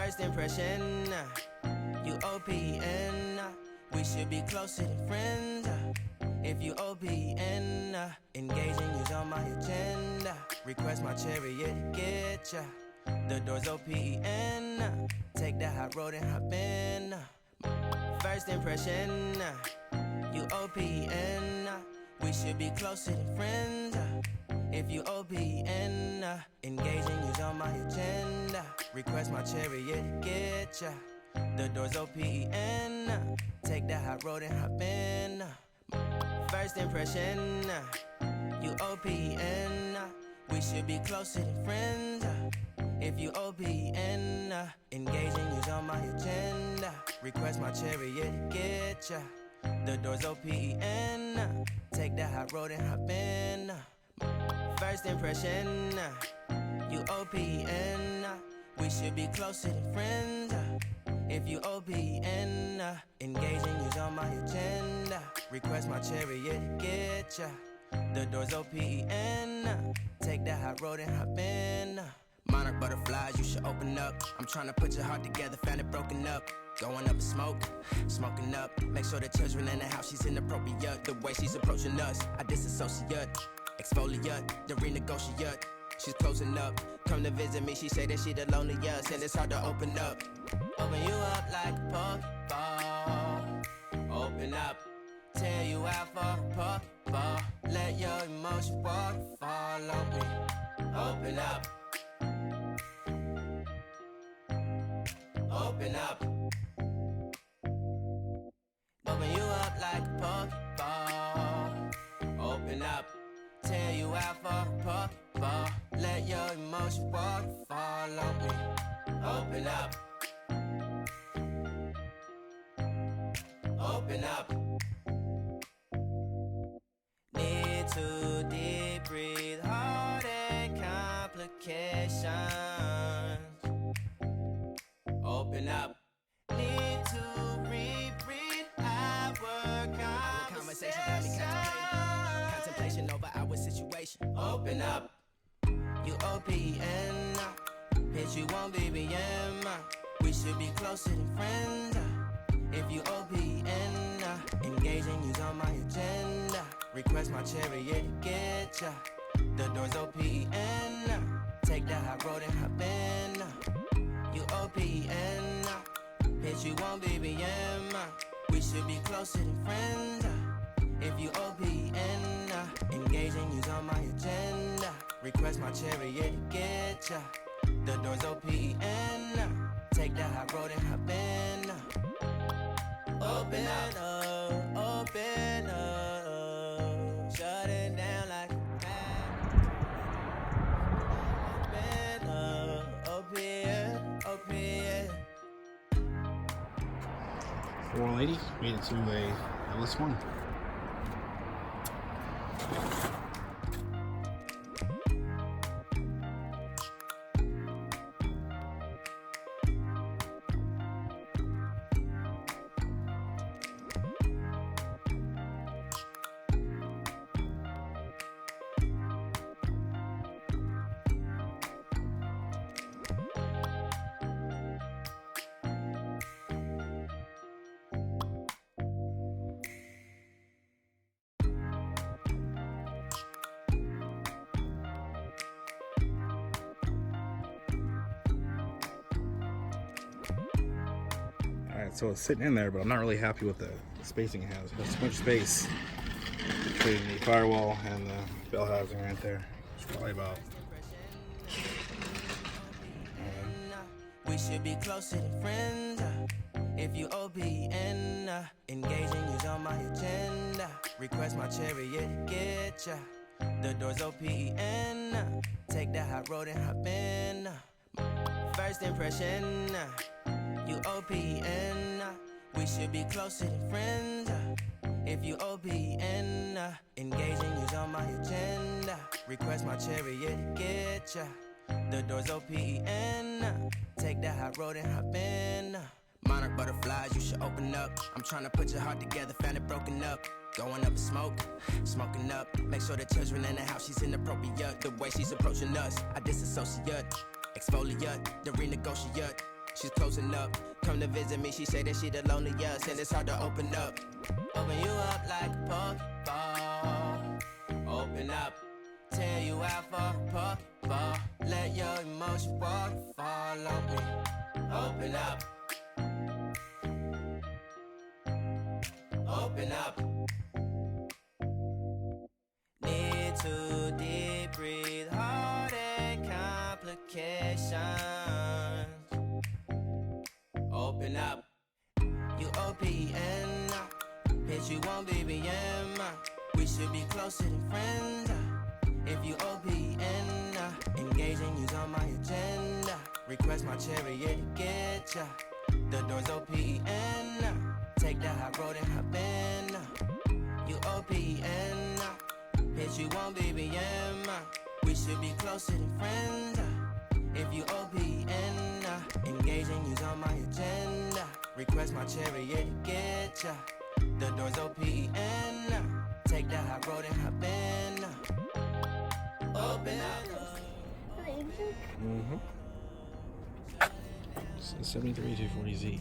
First impression, you OPN. We should be closer than friends. If you OPN, engaging you's on my agenda. Request my chariot to get ya. The door's OPN. Take that hot road and hop in. First impression, you OPN. We should be closer than friends. If you OPN, engaging you's on my agenda. Request my chariot to get ya. The door's OPN. Take that hot road and hop in. First impression, you OPN. We should be closer than friends. If you OPN, engaging you's on my agenda. Request my chariot to get ya. The door's OPN. Take that hot road and hop in. First impression, you OPN. We should be closer than friends. If you OPN, engaging you's on my agenda. Request my chariot to get ya. The door's OPN. Take that hot road and hop in. Monarch butterflies, you should open up. I'm trying to put your heart together, found it broken up. Going up in smoke, smoking up. Make sure the children in the house, she's inappropriate. The way she's approaching us, I disassociate. Exfoliate, the renegotiate. She's closing up, come to visit me. She say that she the loneliest, and it's hard to open up. Open you up like a Pokeball. Open up, tear you out for a Pokeball. Let your emotion waterfall on me. Open up. Open up. Open you up like a Pokeball. Open up. Tear you out for a Pokeball. Let your emotion waterfall on me. Open up. Open up. Need to deep breathe, heart and complications. Open up. Need to reread our conversation. Got me contemplation over our situation. Open up. You OPN. Bitch, you won't BBM. We should be closer than friends. If you OPN, engaging you's on my agenda. Request my chariot to get ya. The door's OPN. Take that hot road and hop in. You OPN, bitch, you won't BBM. We should be closer than friends. If you OPN, engaging you's on my agenda. Request my chariot to get ya. The door's OPN. Take that hot road and hop in. Open up, open up. Shut it down like a fan. Open up, open. 480 made it to a LS1. So it's sitting in there, but I'm not really happy with the spacing it has. It has too much space between the firewall and the bell housing right there. It's probably about we should be closer than friends. If you OPN, engaging you's on my agenda. Request my chariot to get ya. The door's OPN. Take that hot road and hop in. First impression, you OPN. We should be closer than friends. If you OPN, engaging you's on my agenda. Request my chariot to get ya. The door's OPN. Take that hot road and hop in. Monarch butterflies, you should open up. I'm trying to put your heart together, found it broken up. Going up in smoke, smoking up. Make sure the children in the house, she's inappropriate. The way she's approaching us, I disassociate. Exfoliate, the renegotiate. she's closing up. Come to visit me, she say that she the loneliest, and it's hard to open up. Open you up like a Pokeball. Open up, tear you out for a Pokeball. Let your emotions walk, fall on me. Open up. Open up. Need to deep breathe, heart and complications. Open up. You OPN, bitch, you won't BBM. We should be closer than friends. If you OPN, engaging you's on my agenda. Request my chariot to get ya. The door's OPN. Take that high road and hop in. You OPN, bitch, you won't BBM. We should be closer than friends. If you OPN, engaging you's on my agenda. Request my chariot to get ya. The door's OPN. Take that high road and hop in. Open up. Mm-hmm. 73 240Z.